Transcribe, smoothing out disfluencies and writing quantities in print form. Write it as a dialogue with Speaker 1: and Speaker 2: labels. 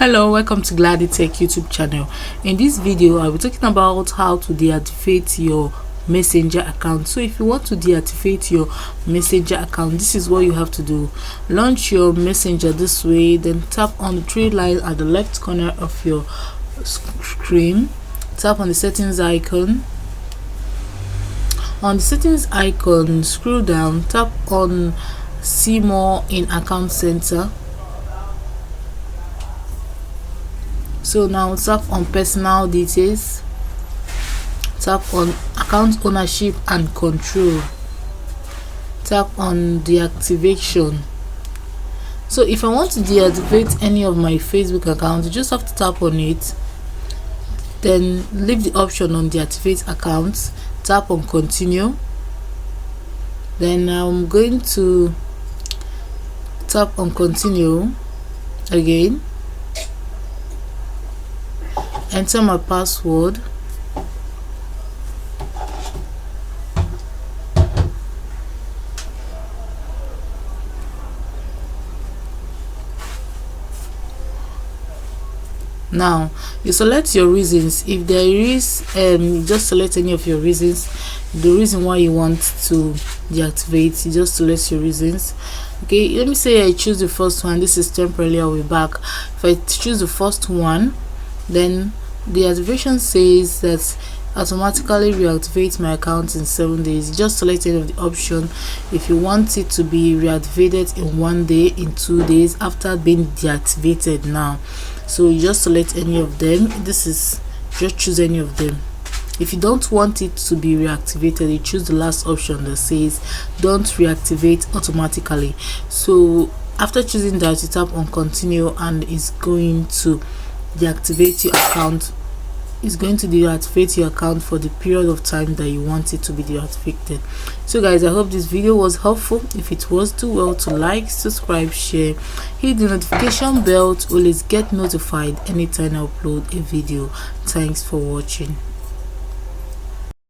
Speaker 1: Hello, welcome to Gladdy Tech YouTube channel. In this video I'll be talking about how to deactivate your messenger account. So if you want to deactivate your messenger account, this is what you have to do. Launch your messenger this way, then tap on the three lines at the left corner of your screen. Tap on the settings icon. On the settings icon, scroll down, tap on see more in account center. So now tap on personal details, tap on account ownership and control, tap on deactivation. So if I want to deactivate any of my Facebook accounts, you just have to tap on it, then leave the option on deactivate accounts, tap on continue. Then I'm going to tap on continue again, enter my password, now you select your reasons. If there is just select any of your reasons, the reason why you want to deactivate, you just select your reasons. Okay, let me say I choose the first one. This is temporarily, I'll be back. If I choose the first one, then the activation says that automatically reactivate my account in 7 days. Just select any of the option. If you want it to be reactivated in 1 day, in 2 days after being deactivated now, so you just select any of them. This is just choose any of them. If you don't want it to be reactivated, you choose the last option that says don't reactivate automatically. So after choosing that, you tap on continue and it's going to deactivate your account. It's going to deactivate your account for the period of time that you want it to be deactivated. So guys, I hope this video was helpful. If it was, do well to like, subscribe, share, hit the notification bell to always get notified anytime I upload a video. Thanks for watching.